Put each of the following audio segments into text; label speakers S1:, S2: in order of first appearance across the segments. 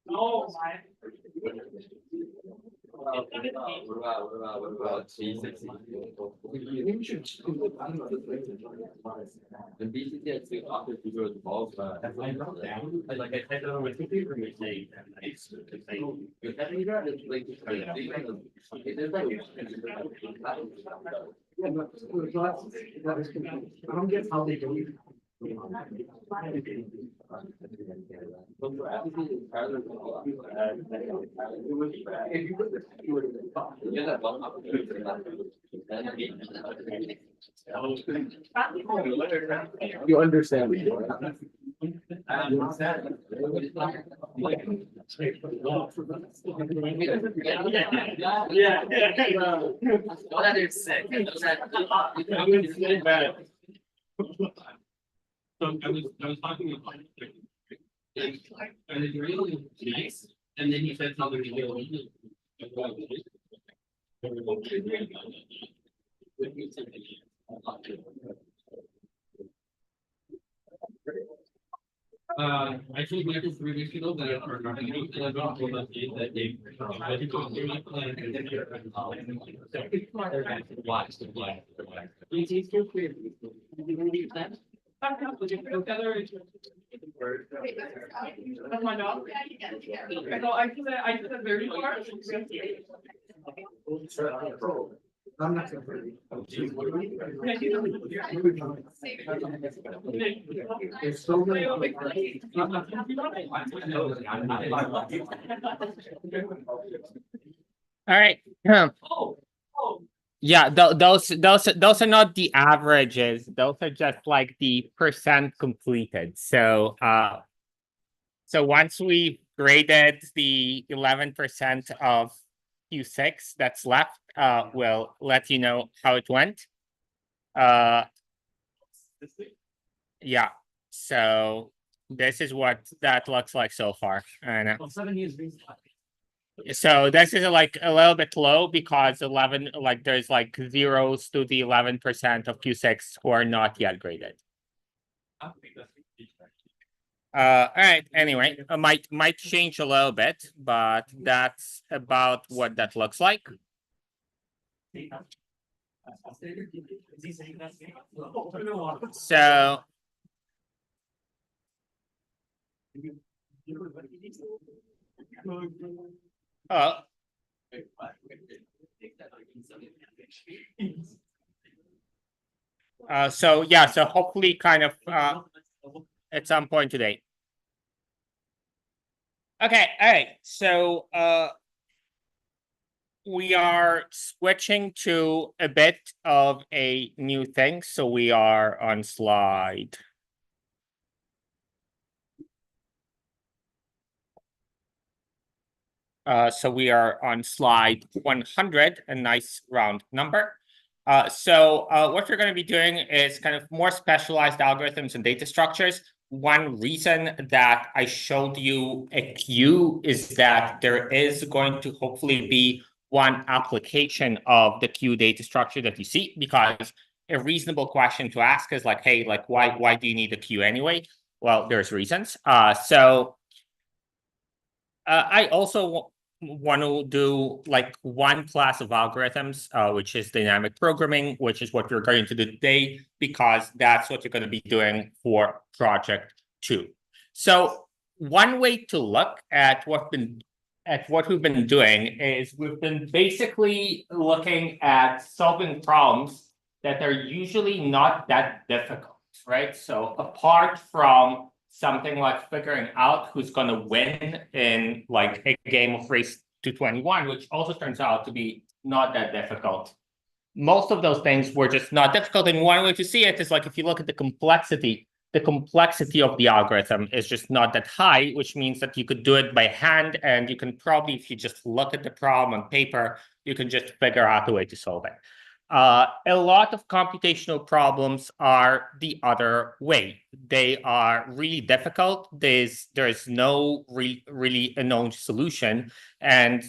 S1: Oh,
S2: What about C60? The BCT actually offers to go to both. Like I said, with the paper we say, it's
S1: I don't get how they do it. You understand me.
S3: So I was talking about and it's really nice. And then he said something really I told Michael 3 weeks ago that I
S1: My dog. So I did a very large. I'm not gonna. It's so many.
S4: All right. Yeah, those are not the averages. Those are just like the percent completed. So so once we graded the 11% of Q6 that's left, we'll let you know how it went. Yeah. So this is what that looks like so far. And so this is like a little bit low because 11, like there's like zeros to the 11% of Q6 who are not yet graded. All right. Anyway, it might change a little bit, but that's about what that looks like. So. So yeah, so hopefully kind of at some point today. Okay, all right. So we are switching to a bit of a new thing. So we are on slide. So we are on slide 100, a nice round number. So what we're going to be doing is kind of more specialized algorithms and data structures. One reason that I showed you a queue is that there is going to hopefully be one application of the queue data structure that you see, because a reasonable question to ask is like, hey, like why do you need a queue anyway? Well, there's reasons. So I also want to do like one class of algorithms, which is dynamic programming, which is what we're going to do today, because that's what you're going to be doing for project 2. So one way to look at what we've been doing is we've been basically looking at solving problems that are usually not that difficult, right? So apart from something like figuring out who's going to win in like a game of Race to 21, which also turns out to be not that difficult. Most of those things were just not difficult. And one way to see it is like, if you look at the complexity of the algorithm is just not that high, which means that you could do it by hand. And you can probably, if you just look at the problem on paper, you can just figure out a way to solve it. A lot of computational problems are the other way. They are really difficult. There is no really a known solution. And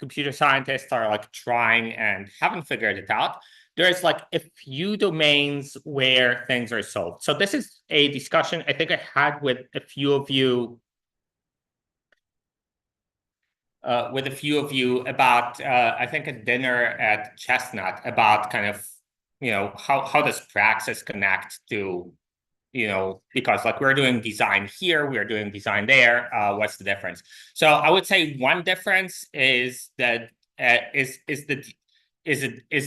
S4: computer scientists are like trying and haven't figured it out, there's like a few domains where things are solved. So this is a discussion I think I had with a few of you about I think a dinner at Chestnut about kind of, you know, how does praxis connect to, you know, because like we're doing design here, we're doing design there. What's the difference? So I would say one difference is that is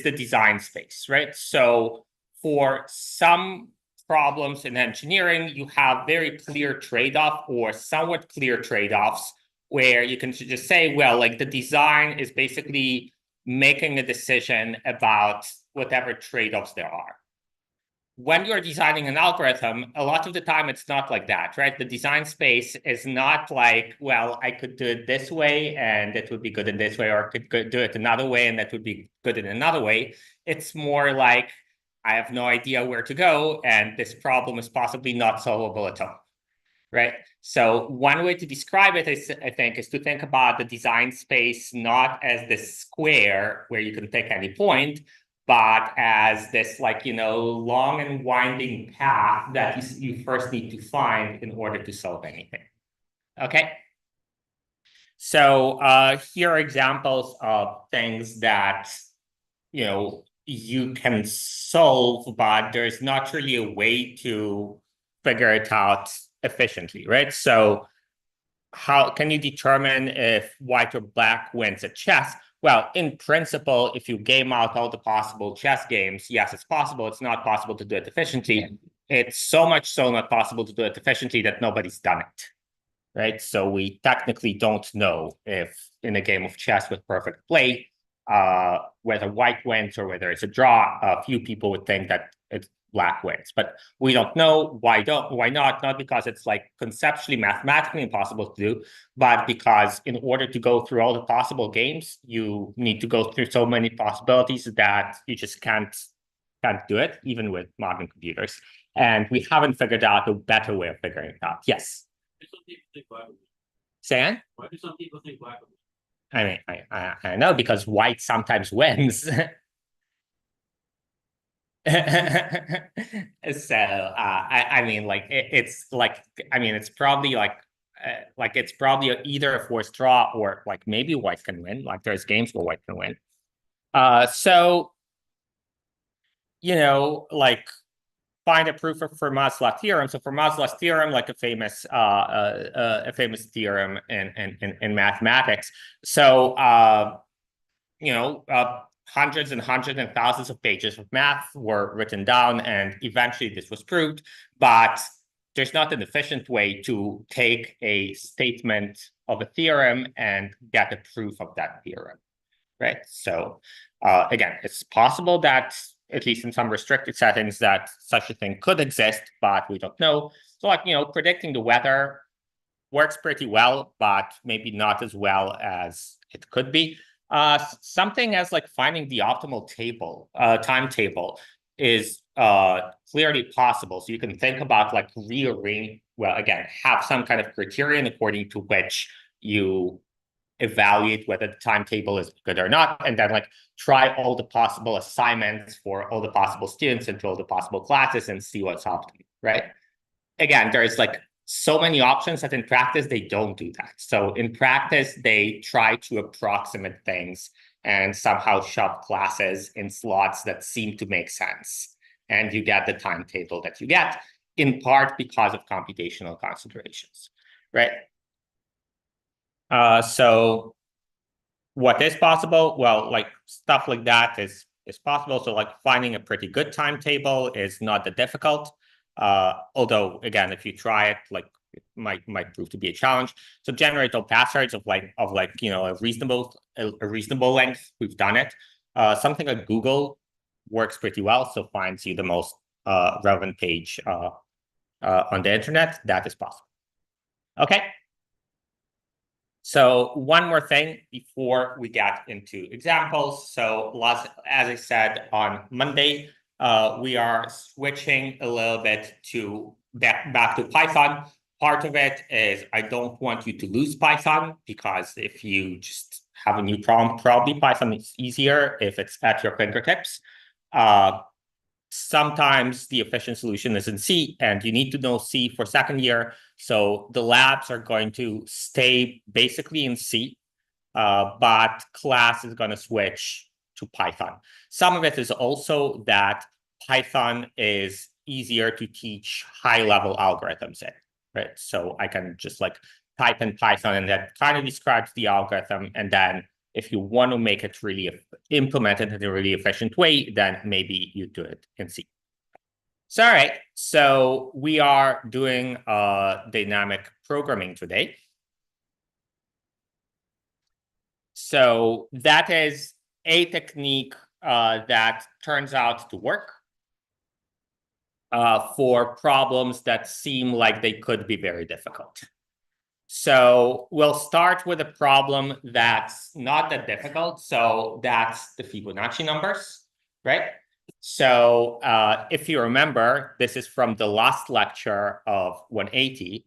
S4: the design space, right? So for some problems in engineering, you have very clear trade-off or somewhat clear trade-offs where you can just say, well, like the design is basically making a decision about whatever trade-offs there are. When you're designing an algorithm, a lot of the time it's not like that, right? The design space is not like, well, I could do it this way and it would be good in this way, or I could do it another way and that would be good in another way. It's more like, I have no idea where to go and this problem is possibly not solvable at all, right? So one way to describe it is, I think, is to think about the design space not as this square where you can pick any point, but as this, like, you know, long and winding path that you first need to find in order to solve anything. Okay. So here are examples of things that, you know, you can solve, but there's not really a way to figure it out efficiently, right? So how can you determine if white or black wins at chess? Well, in principle, if you game out all the possible chess games, yes, it's possible. It's not possible to do it efficiently. It's so much so not possible to do it efficiently that nobody's done it, right? So we technically don't know if in a game of chess with perfect play, whether white wins or whether it's a draw. A few people would think that it's black wins, but we don't know. Why not? Not because it's like conceptually, mathematically impossible to do, but because in order to go through all the possible games, you need to go through so many possibilities that you just can't do it, even with modern computers. And we haven't figured out a better way of figuring it out. Yes.
S2: Some people think black women.
S4: Sam?
S2: Why do some people think black women?
S4: I mean, I know because white sometimes wins. So I mean, like it's like, I mean, it's probably like it's probably either a forced draw or like maybe white can win. Like there's games where white can win. So you know, like find a proof of Fermat's law theorem. So Fermat's law theorem, like a famous theorem in mathematics. So you know, hundreds and hundreds and thousands of pages of math were written down, and eventually this was proved. But there's not an efficient way to take a statement of a theorem and get a proof of that theorem, right? So again, it's possible that, at least in some restricted settings, that such a thing could exist, but we don't know. So like, you know, predicting the weather works pretty well, but maybe not as well as it could be. Something as like finding the optimal timetable is clearly possible. So you can think about like rearrange, well, again, have some kind of criterion according to which you evaluate whether the timetable is good or not, and then like try all the possible assignments for all the possible students into all the possible classes and see what's optimal, right? Again, there's like so many options that in practice, they don't do that. So in practice, they try to approximate things and somehow shove classes in slots that seem to make sense. And you get the timetable that you get, in part because of computational considerations, right? So what is possible? Well, like stuff like that is possible. So like finding a pretty good timetable is not that difficult. Although again, if you try it, like it might prove to be a challenge. So generate all passwords of like you know a reasonable length. We've done it. Something like Google works pretty well. So finds you the most relevant page on the internet. That is possible. Okay. So one more thing before we get into examples. So as I said on Monday, we are switching a little bit to back to Python. part of it is I don't want you to lose Python, because if you just have a new problem, probably Python is easier if it's at your fingertips. Sometimes the efficient solution is in C, and you need to know C for second year. So the labs are going to stay basically in C, but class is going to switch to Python. Some of it is also that Python is easier to teach high-level algorithms in, right? So I can just like type in Python, and that kind of describes the algorithm. And then if you want to make it really implemented in a really efficient way, then maybe you do it in C. So, all right, so we are doing dynamic programming today. So that is a technique that turns out to work for problems that seem like they could be very difficult. So we'll start with a problem that's not that difficult. So that's the Fibonacci numbers, right? So if you remember, this is from the last lecture of 180.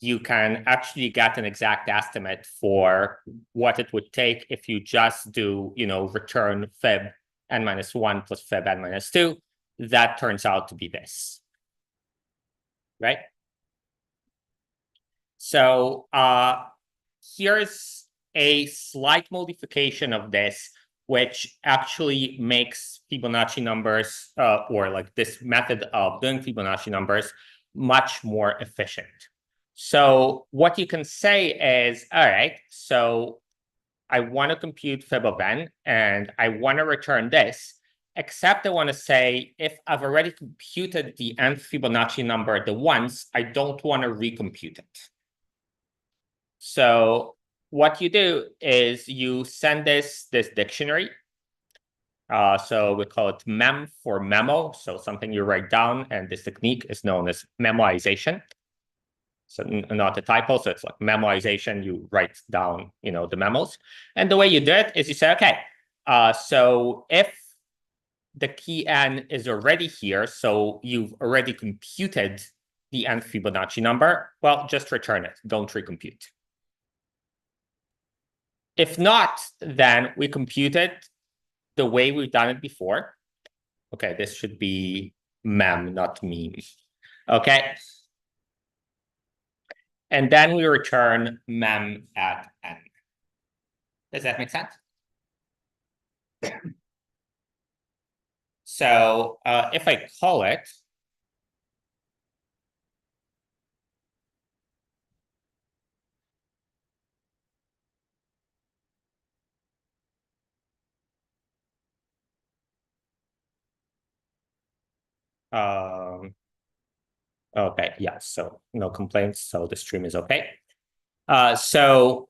S4: You can actually get an exact estimate for what it would take if you just do, return fib n-1 plus fib n-2. That turns out to be this, right? So here's a slight modification of this, which actually makes Fibonacci numbers, or like this method of doing Fibonacci numbers, much more efficient. So what you can say is, all right, so I want to compute fib of n, and I want to return this, except I want to say, if I've already computed the nth Fibonacci number the once, I don't want to recompute it. So what you do is you send this dictionary. So we call it mem for memo. So something you write down, and this technique is known as memoization. So not a typo. So it's like memoization. You write down, the memos. And the way you do it is you say, okay, so if the key n is already here, so you've already computed the nth Fibonacci number, well, just return it. Don't recompute. If not, then we compute it the way we've done it before. Okay, this should be mem, not meme. Okay. And then we return mem at n. Does that make sense? So if I call it, okay, yeah, so no complaints, so the stream is okay. So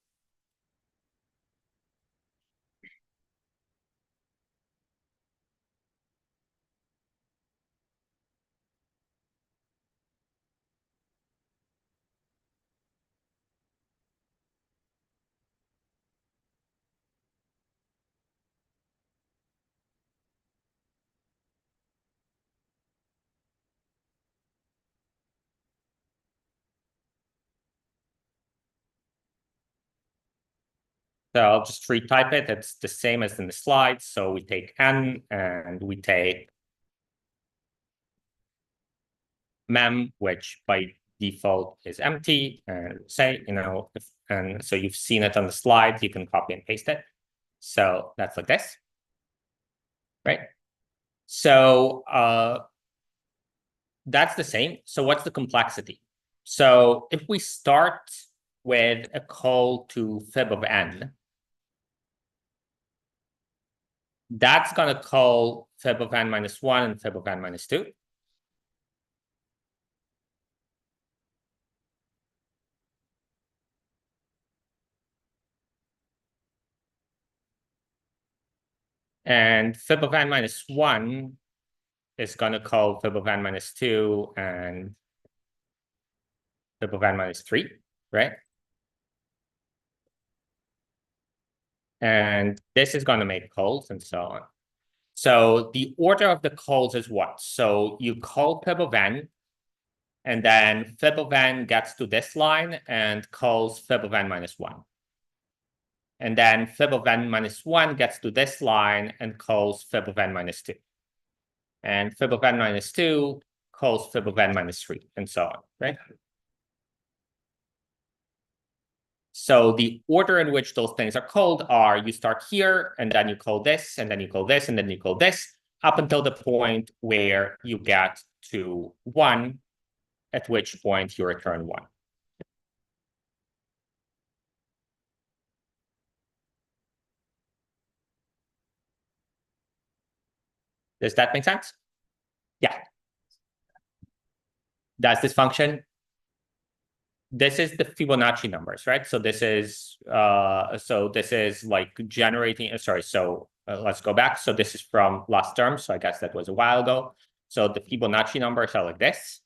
S4: I'll just retype it. It's the same as in the slides. So we take n and we take mem, which by default is empty, and say, and so you've seen it on the slide, you can copy and paste it. So that's like this, right? So that's the same. So what's the complexity? So if we start with a call to fib of n, that's going to call fib of n-1 and fib of n-2. And fib of n-1 is going to call fib of n-2 and fib of n-3, right? And this is going to make calls and so on. So the order of the calls is what? So you call fib of n, And then fib of n gets to this line and calls fib of n minus 1. And then fib of n minus 1 gets to this line and calls fib of n minus 2. And fib of n minus 2 calls fib of n minus 3, and so on, right? So the order in which those things are called are you start here, and then you call this, and then you call this, and then you call this, up until the point where you get to 1, at which point you return 1. Does that make sense? Yeah. Does this function? This is the Fibonacci numbers, right? So this is like generating, sorry, so let's go back. So this is from last term, so I guess that was a while ago. So the Fibonacci numbers are like this.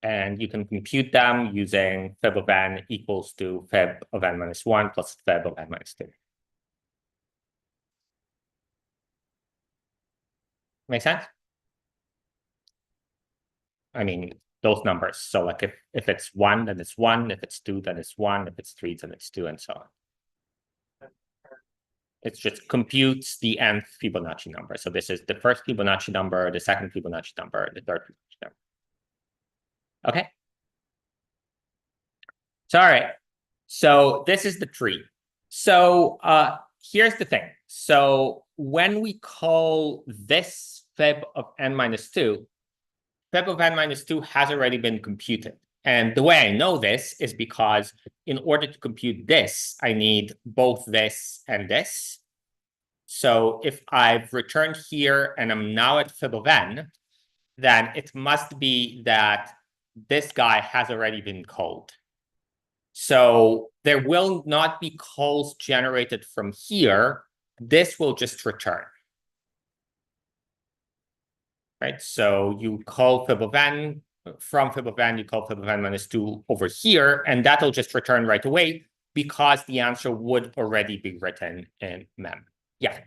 S4: And you can compute them using fib of n equals to fib of n minus 1 plus fib of n minus 2. Make sense? I mean, those numbers. So like if it's 1, then it's 1. If it's 2, then it's 1. If it's 3, then it's 2, and so on. It just computes the nth Fibonacci number. So this is the first Fibonacci number, the second Fibonacci number, the third Fibonacci number. Okay. So, all right. So this is the tree. So here's the thing. So when we call this fib of n minus 2, fib of n minus 2 has already been computed. And the way I know this is because in order to compute this, I need both this and this. So if I've returned here and I'm now at fib of n, then it must be that this guy has already been called. So there will not be calls generated from here. This will just return. Right? So you call fib of n, from fib of n, you call fib of n minus 2 over here, and that'll just return right away because the answer would already be written in mem. Yeah.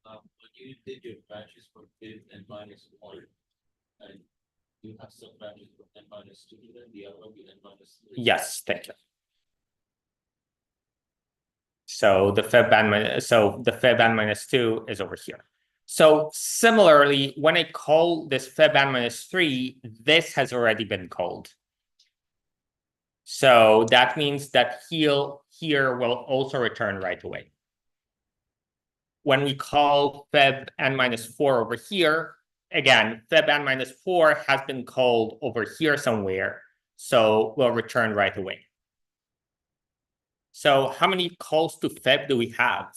S2: When you did your branches for fib and minus 1, and you have some branches for n minus 2, then the other will be n minus 3.
S4: Yes, thank you. So the fib n minus 2 is over here. So similarly, when I call this fib n minus 3, this has already been called. So that means that here will also return right away. When we call fib n minus 4 over here, again, fib n minus 4 has been called over here somewhere, so we'll return right away. So how many calls to fib do we have?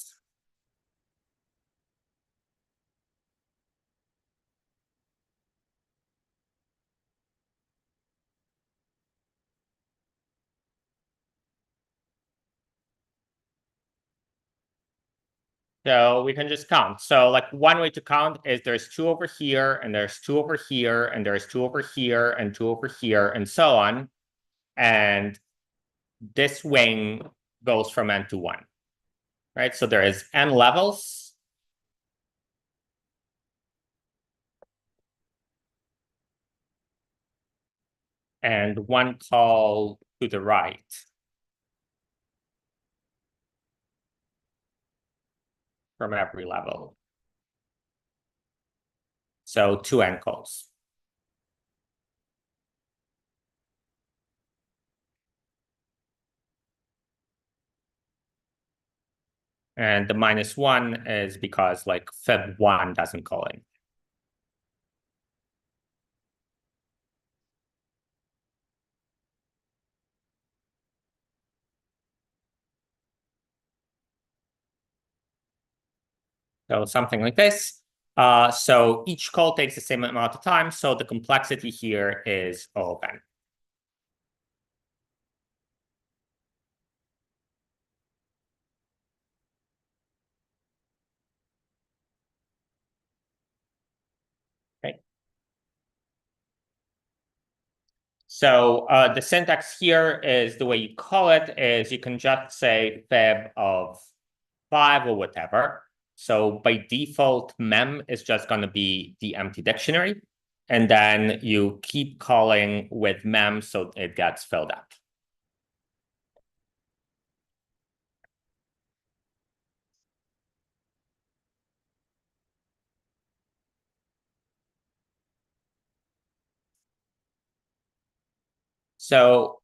S4: So we can just count. So like one way to count is there's 2 over here, and there's 2 over here, and there's 2 over here, and 2 over here, and so on. And this wing goes from n to 1, right? So there is n levels. And 1 call to the right. From every level. So 2 n calls. And the minus 1 is because like fib 1 doesn't call in. So something like this. So each call takes the same amount of time. So the complexity here is O of n. Okay. So the syntax here is the way you call it is you can just say fib of 5 or whatever. So by default, mem is just going to be the empty dictionary. And then you keep calling with mem so it gets filled out. So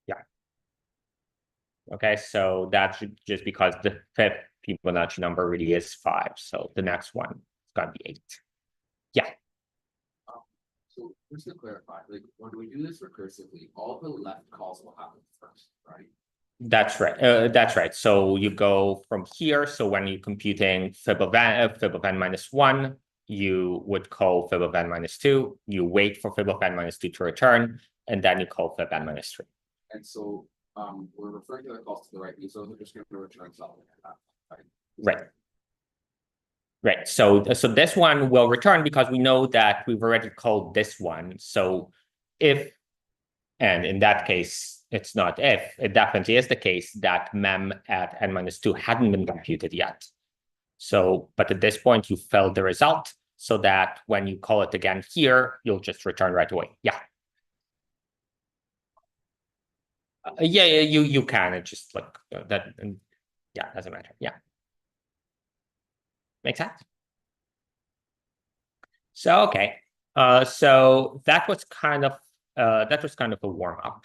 S4: yeah. Okay, so that's just because the fifth Fibonacci number really is 5. So the next one is going to be 8. Yeah.
S5: So just to clarify, like when we do this recursively, all the left calls will happen first, right?
S4: That's right. That's right. So you go from here. So when you're computing fib of n minus 1, you would call fib of n minus 2. You wait for fib of n minus 2 to return, and then you call fib n minus 3.
S5: And so we're referring to the calls to the right, these are just going to return something like that, right?
S4: Right. Right. So this one will return because we know that we've already called this one. So if, and in that case, it's not if, it definitely is the case that mem at n minus 2 hadn't been computed yet. So, but at this point, you filled the result so that when you call it again here, you'll just return right away. Yeah. Yeah, you can. It just like that. Yeah, doesn't matter. Yeah. Makes sense. So, okay. So that was kind of a warm up.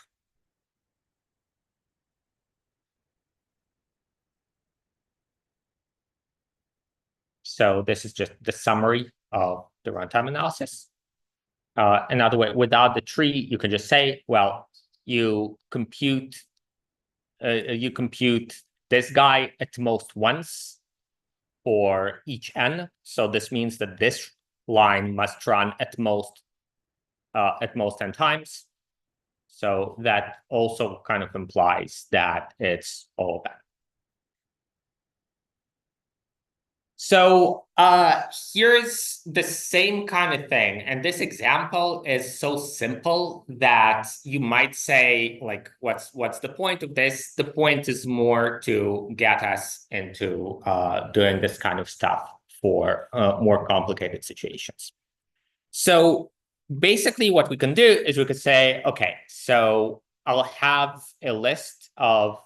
S4: So this is just the summary of the runtime analysis. Another way, without the tree, you can just say, well, you compute this guy at most once for each n. So this means that this line must run at most 10 times. So that also kind of implies that it's all of that. So here's the same kind of thing. And this example is so simple that you might say, like, what's the point of this? The point is more to get us into doing this kind of stuff for more complicated situations. So basically what we can do is we could say, okay, so I'll have a list of,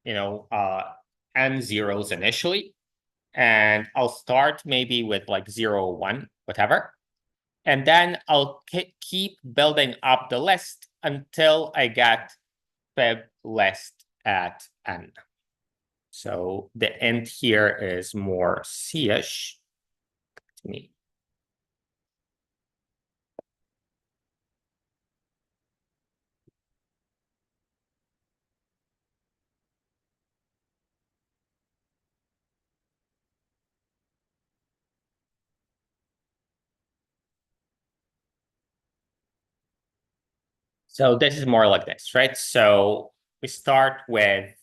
S4: n zeros initially. And I'll start maybe with like 0, 1, whatever. And then I'll keep building up the list until I get fib list at n. So the end here is more C-ish to me. So this is more like this, right? So we start with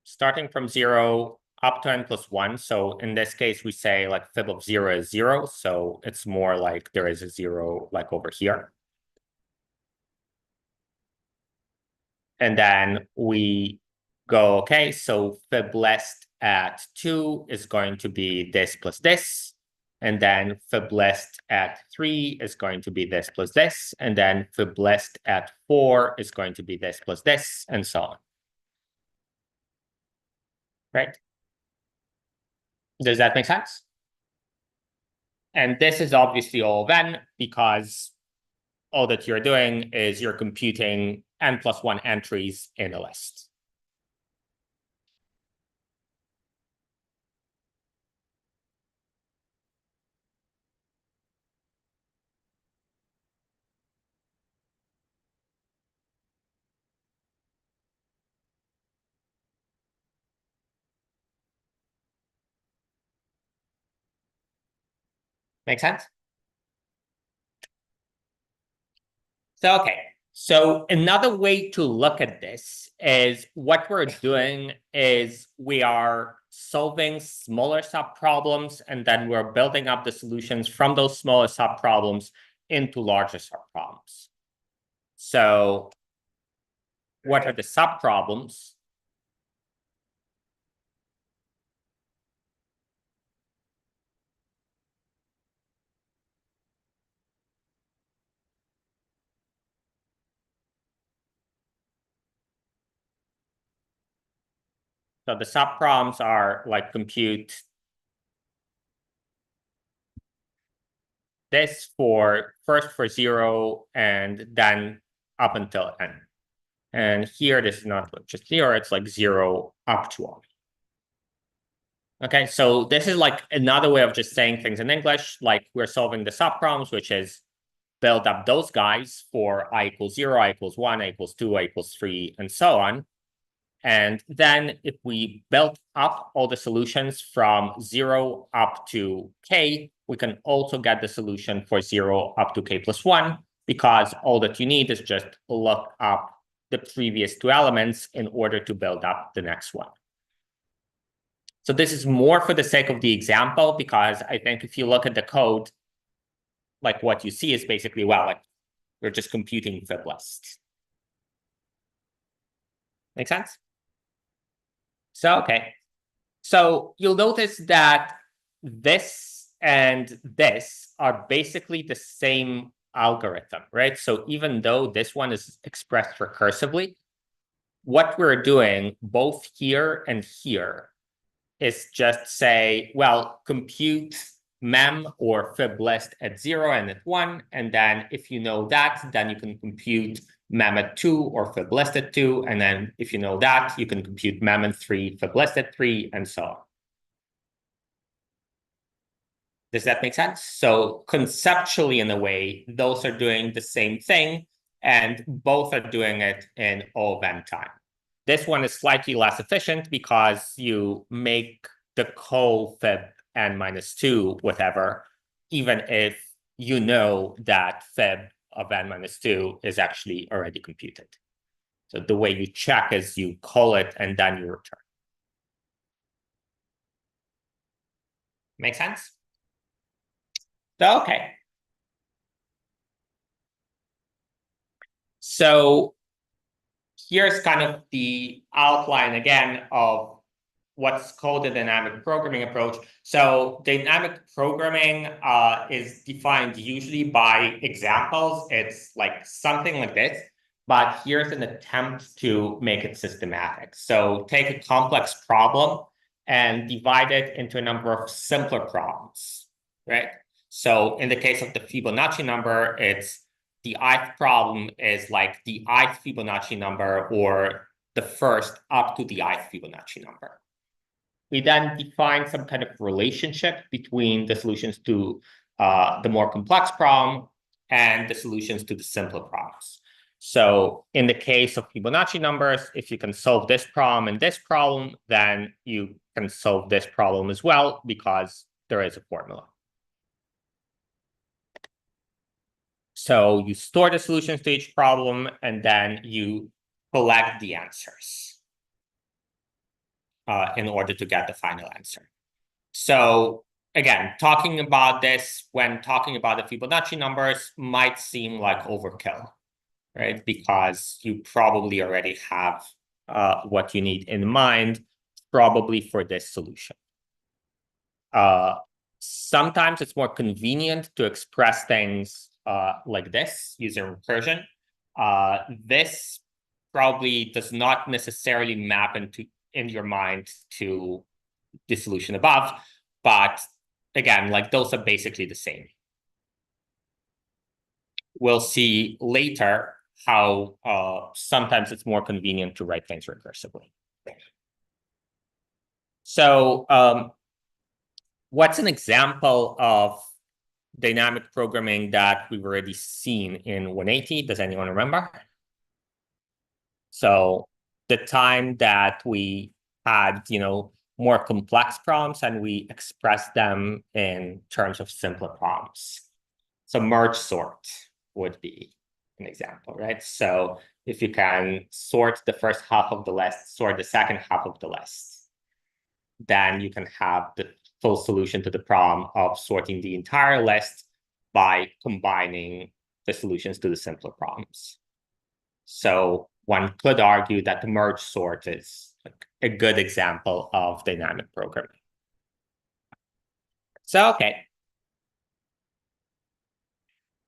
S4: starting from 0 up to n plus 1. So in this case, we say like fib of 0 is 0. So it's more like there is a 0 like over here. And then we go, okay, so fib list at 2 is going to be this plus this. And then fib list at 3 is going to be this plus this. And then fib list at 4 is going to be this plus this, and so on. Right? Does that make sense? And this is obviously all of n because all that you're doing is you're computing n plus 1 entries in a list. Make sense? So, okay. So another way to look at this is what we're doing is we are solving smaller subproblems, and then we're building up the solutions from those smaller subproblems into larger subproblems. So what are the subproblems? So the subproblems are like compute this first for 0 and then up until n. And here this is not just 0, it's like 0 up to all. Okay, so this is like another way of just saying things in English, like we're solving the subproblems, which is build up those guys for I equals 0, I equals 1, I equals 2, I equals 3, and so on. And then if we build up all the solutions from 0 up to k, we can also get the solution for 0 up to k plus 1, because all that you need is just look up the previous two elements in order to build up the next one. So this is more for the sake of the example, because I think if you look at the code, like what you see is basically, well, like we're just computing fib lists. Make sense? So, okay. So you'll notice that this and this are basically the same algorithm, right? So even though this one is expressed recursively, what we're doing both here and here is just say, well, compute mem or fib list at 0 and at 1. And then if you know that, then you can compute mem at 2 or fib list at 2. And then if you know that, you can compute mem at 3, fib list at 3, and so on. Does that make sense? So conceptually, in a way, those are doing the same thing, and both are doing it in O of n time. This one is slightly less efficient because you make the co-fib n minus 2, whatever, even if you know that fib of n minus 2 is actually already computed. So the way you check is you call it and then you return. Make sense? So, okay. So here's kind of the outline again of what's called the dynamic programming approach. So dynamic programming is defined usually by examples. It's like something like this, but here's an attempt to make it systematic. So take a complex problem and divide it into a number of simpler problems, right? So in the case of the Fibonacci number, it's the ith problem is like the ith Fibonacci number or the first up to the ith Fibonacci number. We then define some kind of relationship between the solutions to the more complex problem and the solutions to the simpler problems. So in the case of Fibonacci numbers, if you can solve this problem and this problem, then you can solve this problem as well because there is a formula. So you store the solutions to each problem, and then you collect the answers in order to get the final answer. So again, talking about this when talking about the Fibonacci numbers might seem like overkill, right? Because you probably already have what you need in mind, probably for this solution. Sometimes it's more convenient to express things like this using recursion. This probably does not necessarily map in your mind to the solution above, but again, like those are basically the same. We'll see later how sometimes it's more convenient to write things recursively. So what's an example of dynamic programming that we've already seen in 180? Does anyone remember? So the time that we had, more complex problems and we expressed them in terms of simpler problems. So merge sort would be an example, right? So if you can sort the first half of the list, sort the second half of the list, then you can have the full solution to the problem of sorting the entire list by combining the solutions to the simpler problems. So one could argue that the merge sort is like a good example of dynamic programming. So, okay.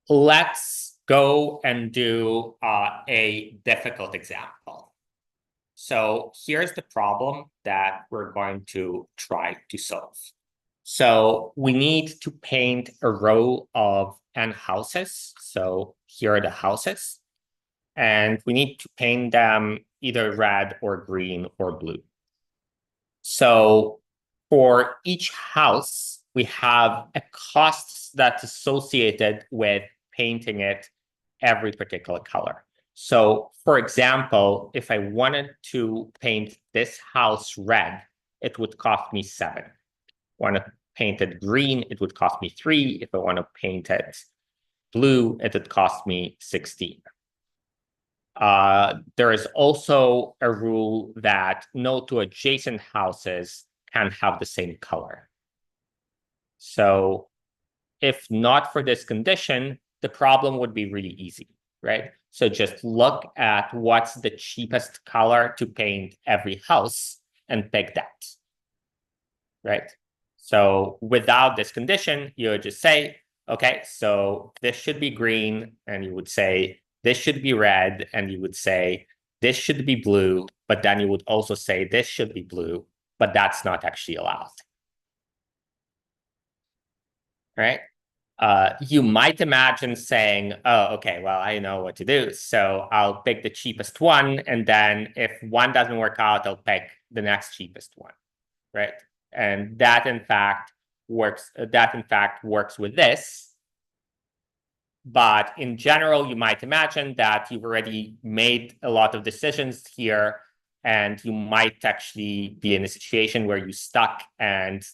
S4: Let's go and do a difficult example. So here's the problem that we're going to try to solve. So we need to paint a row of n houses. So here are the houses. And we need to paint them either red or green or blue. So for each house, we have a cost that's associated with painting it every particular color. So for example, if I wanted to paint this house red, it would cost me 7. Want to paint it green, it would cost me 3. If I want to paint it blue, it would cost me 16. There is also a rule that no two adjacent houses can have the same color. So if not for this condition, the problem would be really easy, right? So just look at what's the cheapest color to paint every house and pick that, right? So without this condition, you would just say, okay, so this should be green, and you would say, this should be red, and you would say, this should be blue, but then you would also say, this should be blue, but that's not actually allowed. Right? You might imagine saying, oh, okay, well, I know what to do. So I'll pick the cheapest one. And then if one doesn't work out, I'll pick the next cheapest one, right? And that in fact works with this. But in general, you might imagine that you've already made a lot of decisions here, and you might actually be in a situation where you're stuck, and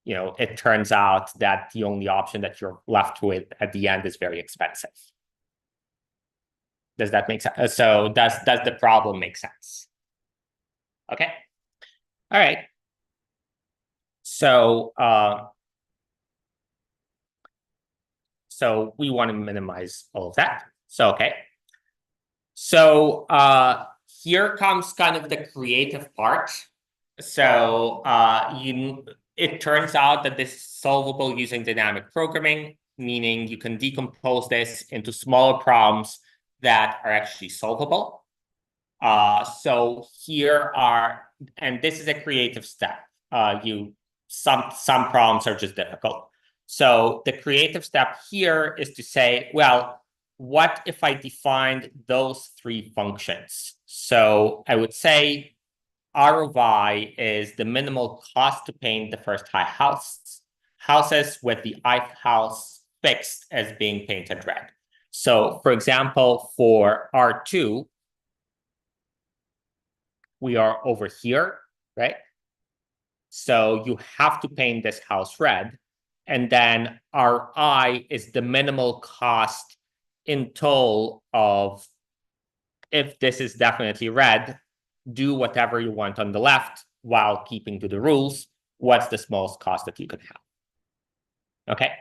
S4: it turns out that the only option that you're left with at the end is very expensive. Does that make sense? So does the problem make sense? Okay. All right. So so we want to minimize all of that. So okay. So here comes kind of the creative part. So it turns out that this is solvable using dynamic programming, meaning you can decompose this into smaller problems that are actually solvable. So here are, and this is a creative step. Some problems are just difficult. So the creative step here is to say, well, what if I defined those 3 functions? So I would say R of I is the minimal cost to paint the first houses with the ith house fixed as being painted red. So for example, for R2, we are over here, right? So you have to paint this house red. And then Ri is the minimal cost in total of, if this is definitely red, do whatever you want on the left while keeping to the rules. What's the smallest cost that you could have? Okay.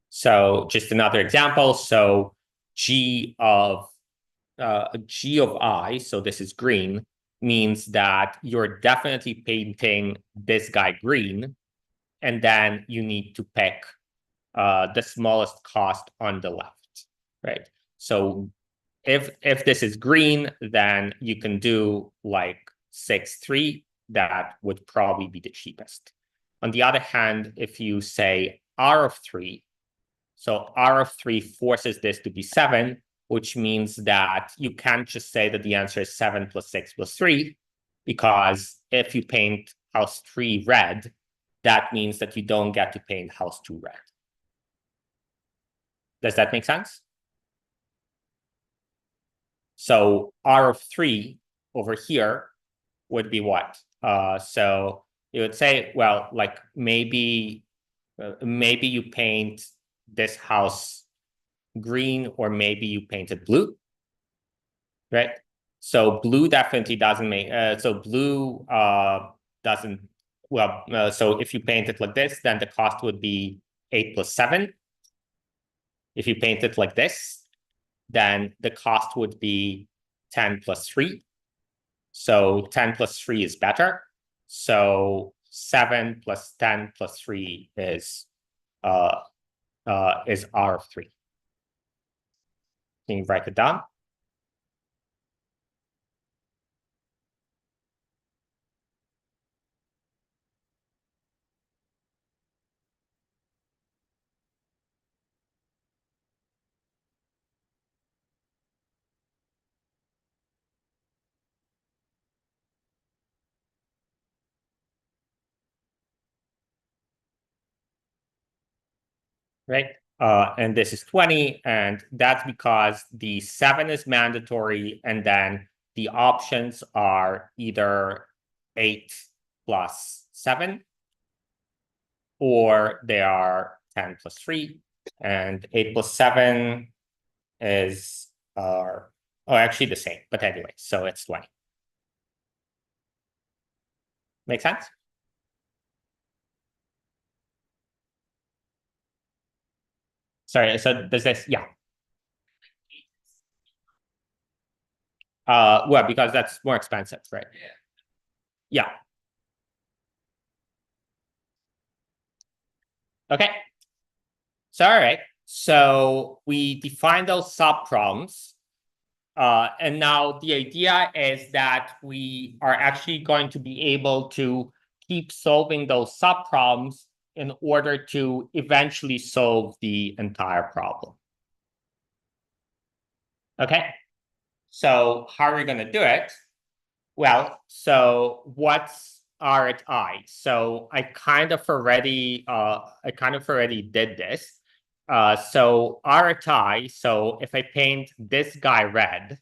S4: So just another example. So G of I, so this is green, means that you're definitely painting this guy green, and then you need to pick the smallest cost on the left, right? So if this is green, then you can do like 6-3. That would probably be the cheapest. On the other hand, if you say R of 3, so R of 3 forces this to be 7, which means that you can't just say that the answer is 7 plus 6 plus 3, because if you paint house 3 red, that means that you don't get to paint house 2 red. Does that make sense? So R of 3 over here would be what? So you would say, well, like maybe you paint this house green, or maybe you paint it blue, right? So blue definitely doesn't make, so blue doesn't, well, so if you paint it like this, then the cost would be 8 plus 7. If you paint it like this, then the cost would be 10 plus 3. So 10 plus 3 is better. So 7 plus 10 plus 3 is R of 3. Can you write it down? right? And this is 20, and that's because the 7 is mandatory, and then the options are either 8 plus 7, or they are 10 plus 3, and 8 plus 7 is actually the same, but anyway, so it's 20. Make sense? Sorry, so does this, yeah. Well, because that's more expensive, right? Yeah. Okay. So, all right. So we define those subproblems. And now the idea is that we are actually going to be able to keep solving those subproblems in order to eventually solve the entire problem. Okay. So how are we going to do it? Well, so what's R at I? So I kind of already did this. So R at I, so if I paint this guy red,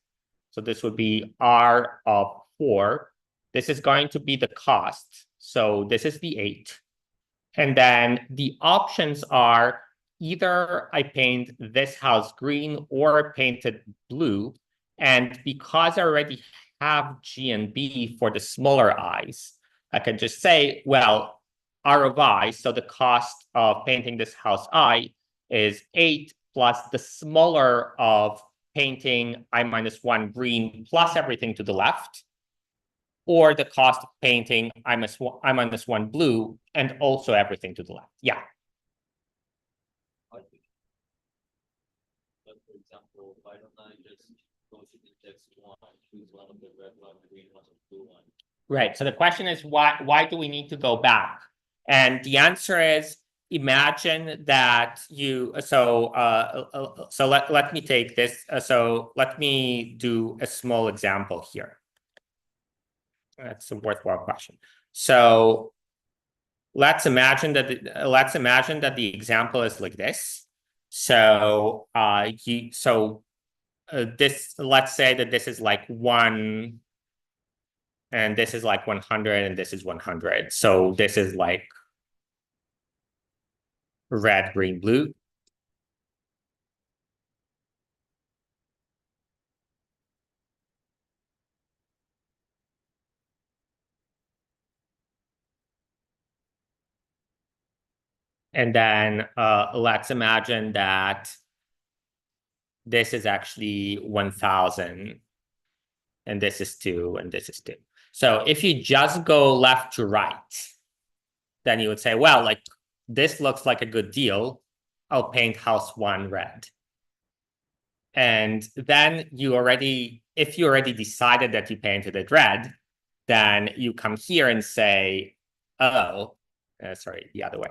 S4: so this would be R of 4. This is going to be the cost. So this is the 8. And then the options are either I paint this house green or I paint it blue. And because I already have G and B for the smaller i's, I can just say, well, R of I, so the cost of painting this house I is 8 plus the smaller of painting I minus 1 green plus everything to the left, or the cost of painting I minus 1 blue and also everything to the left. Yeah.
S2: But for example, why don't I just go to index 1, choose one of the red one, green one, and blue one?
S4: Right. So the question is, why do we need to go back? And the answer is, imagine that you, so let me take this. So let me do a small example here. That's a worthwhile question. So let's imagine that the example is like this. So this, let's say that this is like 1, and this is like 100, and this is 100. So this is like red, green, blue. And then let's imagine that this is actually 1000, and this is 2, and this is 2. So if you just go left to right, then you would say, well, like this looks like a good deal. I'll paint house 1 red. And then if you already decided that you painted it red, then you come here and say, oh, sorry, the other way.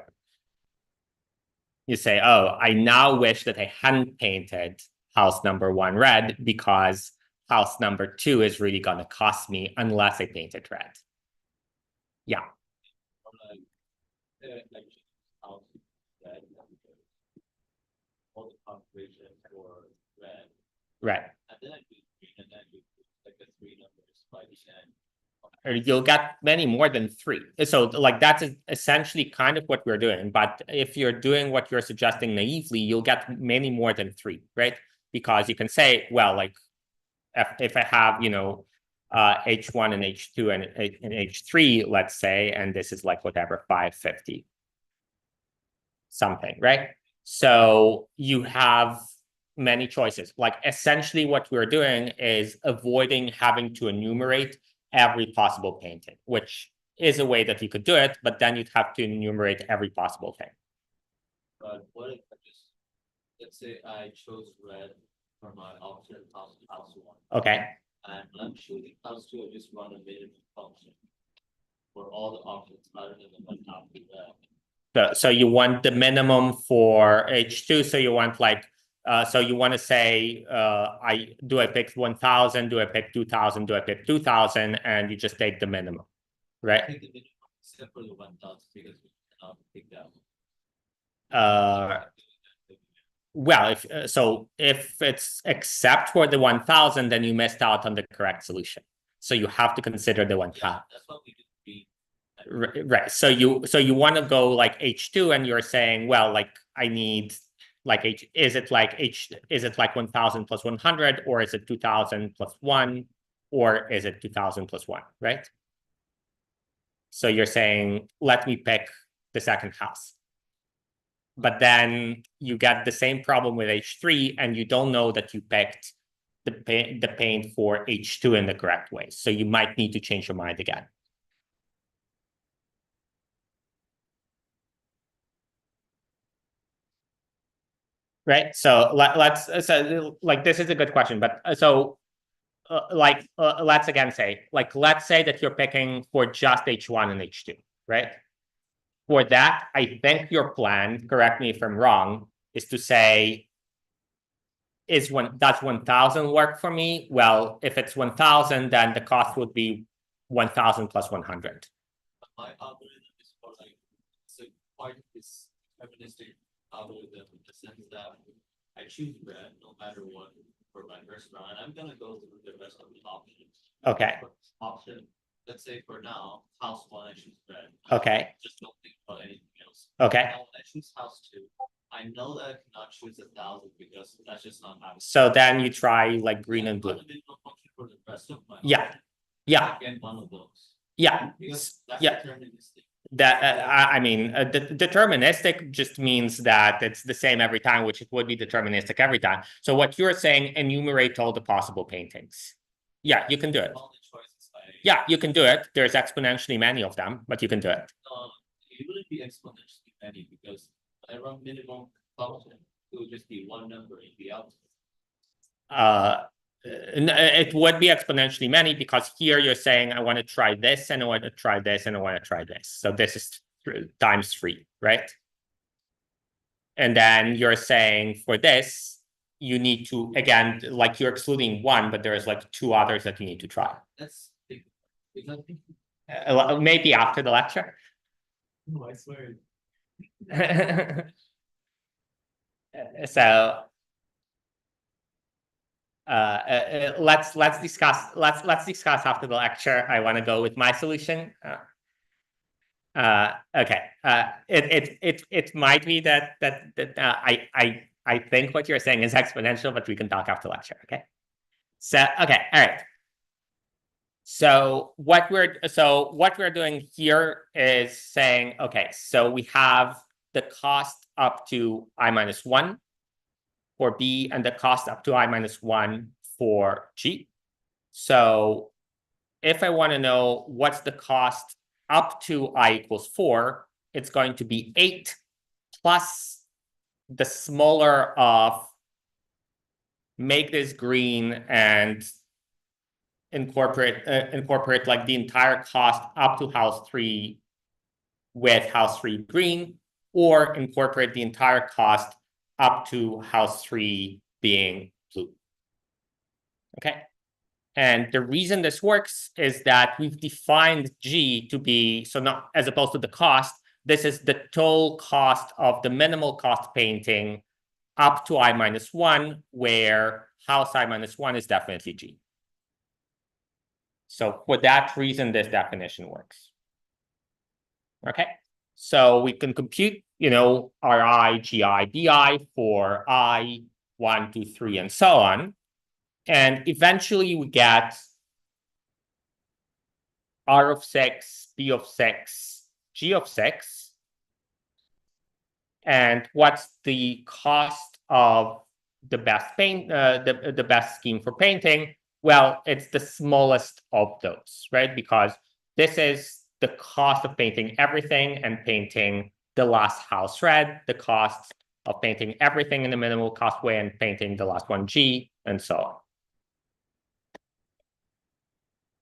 S4: You say, oh, I now wish that I hadn't painted house number 1 red because house number 2 is really going to cost me unless I paint it red. Yeah.
S2: All the calculation for red.
S4: Right.
S2: And then I do green, and then I do like the 3 numbers by the end.
S4: You'll get many more than 3. So like that's essentially kind of what we're doing. But if you're doing what you're suggesting naively, you'll get many more than 3, right? Because you can say, well, like if I have, H1 and H2 and H3, let's say, and this is like whatever, 550 something, right? So you have many choices. Like essentially what we're doing is avoiding having to enumerate every possible painting, which is a way that you could do it, but then you'd have to enumerate every possible thing.
S2: But what if I just, let's say I chose red for my option house 1.
S4: Okay.
S2: And when I'm choosing house 2, I just run a minimum function for all the options other than the one after red.
S4: So you want the minimum for H2. So you want like, so you want to say, I pick 1000, do I pick 2000, do I pick 2000, and you just take the minimum, right?
S2: I think the minimum except for the 1000 because we cannot pick that.
S4: Well, if it's except for the 1000, then you missed out on the correct solution. So you have to consider the 1000.
S2: Yeah, that's what we do.
S4: Right. So you want to go like H2 and you're saying, well, like I need like is it like 1000 plus 100, or is it 2000 plus 1, or is it 2000 plus 1, right? So you're saying, let me pick the second house. But then you get the same problem with H3 and you don't know that you picked the paint for H2 in the correct way. So you might need to change your mind again. Right. So let's like this is a good question, but let's again say, like, let's say that you're picking for just H1 and H2, right? For that, I think your plan, correct me if I'm wrong, is to say, does 1000 work for me? Well, if it's 1000, then the cost would be 1000 plus 100.
S2: My algorithm is for like, so quite this deterministic algorithm in the sense that I choose red no matter what for my first round, and I'm gonna go through the rest of the options.
S4: Okay.
S2: Option, let's say for now, house 1, I choose red.
S4: Okay.
S2: Just don't think about anything else.
S4: Okay.
S2: Now, when I choose house 2, I know that I cannot choose 1000 because that's just not happening.
S4: So then you try like green and blue.
S2: Fundamental function for the rest of my
S4: Yeah.
S2: options,
S4: Yeah.
S2: I get one of those.
S4: Yeah.
S2: Because that's
S4: Yeah.
S2: deterministic.
S4: That I mean, deterministic just means that it's the same every time, which it would be deterministic every time. So what you're saying, enumerate all the possible paintings. Yeah, you can do it.
S2: All the choices
S4: Yeah, you can do it. There's exponentially many of them, but you can do it.
S2: it wouldn't be exponentially many because I run minimum function, it would just be one number in the output.
S4: It would be exponentially many because here you're saying I want to try this and I want to try this and I want to try this. So this is times 3, right? And then you're saying for this, you need to, again, like you're excluding 1, but there's like 2 others that you need to try.
S2: That's big. Because
S4: Maybe after the lecture.
S2: no, I swear.
S4: So let's discuss after the lecture. I want to go with my solution. Okay. It might be that I think what you're saying is exponential, but we can talk after lecture. Okay. So okay. All right. So what we're doing here is saying, okay, so we have the cost up to I minus 1 for B and the cost up to I minus 1 for G. So if I want to know what's the cost up to I equals 4, it's going to be 8 plus the smaller of make this green and incorporate like the entire cost up to house 3 with house 3 green, or incorporate the entire cost up to house 3 being blue. Okay. And the reason this works is that we've defined G to be, so not as opposed to the cost, this is the total cost of the minimal cost painting up to I minus 1, where house I minus 1 is definitely G. So for that reason, this definition works. Okay. So we can compute, Ri, Gi, Bi for I, 1, 2, 3, and so on. And eventually we get R of 6, B of 6, G of 6. And what's the cost of the best the best scheme for painting? Well, it's the smallest of those, right? Because this is the cost of painting everything and painting the last house red, the cost of painting everything in the minimal cost way and painting the last one G, and so on.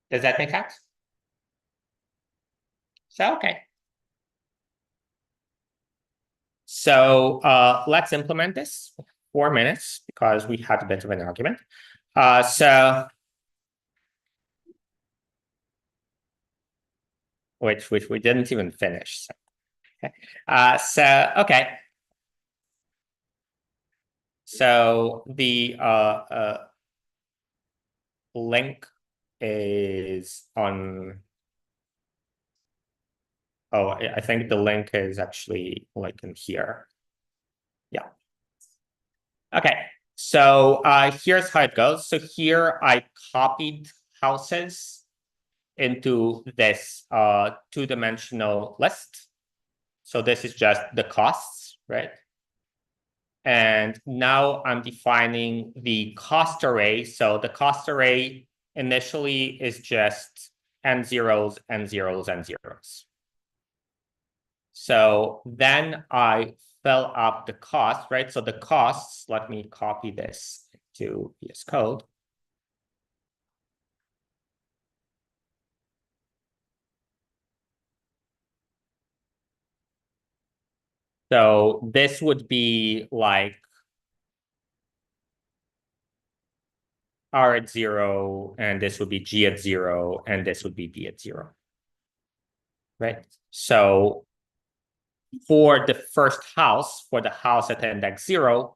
S4: Does that make sense? So, okay. So let's implement this 4 minutes because we had a bit of an argument. Which we didn't even finish. So, okay. Okay. So the link is on. Oh, I think the link is actually like in here. Yeah. Okay. So here's how it goes. So here I copied houses into this two-dimensional list. So this is just the costs, right? And now I'm defining the cost array. So the cost array initially is just n zeros, n zeros, n zeros. So then I fill up the cost, right? So the costs, let me copy this to VS Code. So this would be like R at 0, and this would be G at 0, and this would be B at 0. Right? So for the first house, for the house at index 0,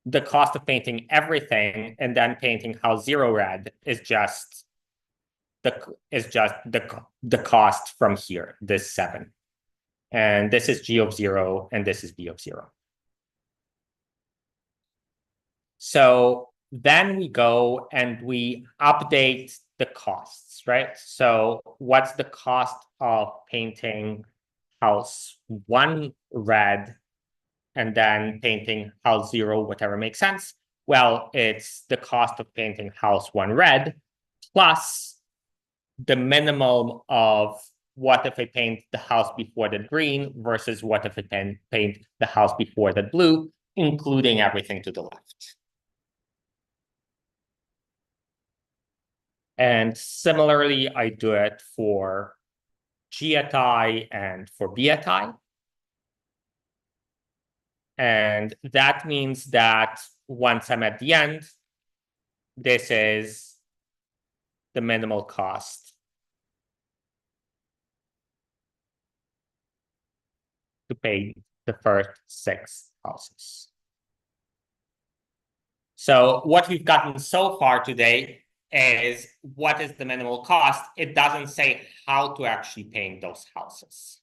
S4: the cost of painting everything and then painting house 0 red is just the cost from here, this 7. And this is G of 0, and this is B of 0. So then we go and we update the costs, right? So what's the cost of painting house 1 red and then painting house 0, whatever makes sense? Well, it's the cost of painting house 1 red plus the minimum of what if I paint the house before the green versus what if I paint the house before the blue, including everything to the left. And similarly, I do it for G at I and for B at I. And that means that once I'm at the end, this is the minimal cost to pay the first 6 houses. So what we've gotten so far today is what is the minimal cost. It doesn't say how to actually paint those houses.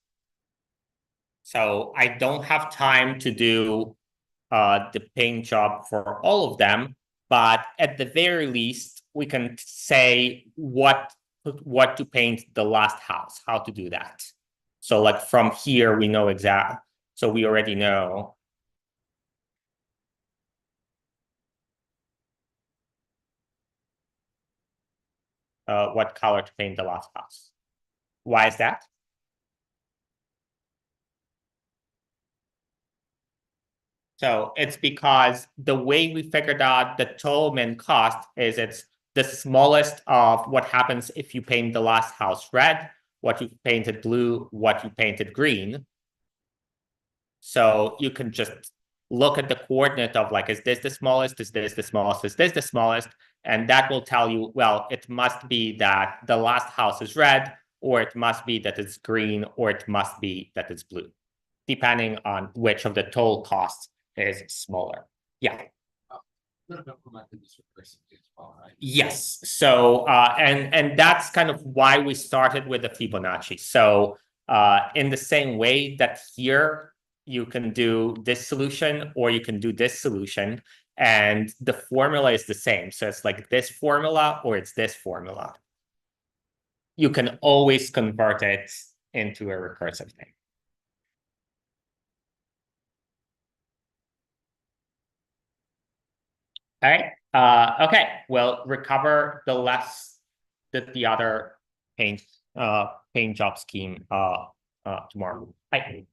S4: So I don't have time to do the paint job for all of them, but at the very least, we can say what to paint the last house, how to do that. So like from here, we know exactly. So we already know. What color to paint the last house. Why is that? So it's because the way we figured out the total min cost is it's the smallest of what happens if you paint the last house red, what you painted blue, what you painted green. So you can just look at the coordinate of like, is this the smallest? Is this the smallest? Is this the smallest? And that will tell you, well, it must be that the last house is red, or it must be that it's green, or it must be that it's blue, depending on which of the total costs is smaller. Yeah. Yes. So and that's kind of why we started with the Fibonacci. So in the same way that here you can do this solution or you can do this solution, and the formula is the same. So it's like this formula or it's this formula. You can always convert it into a recursive thing. All right. Okay. We'll recover the other paint job scheme tomorrow. Bye.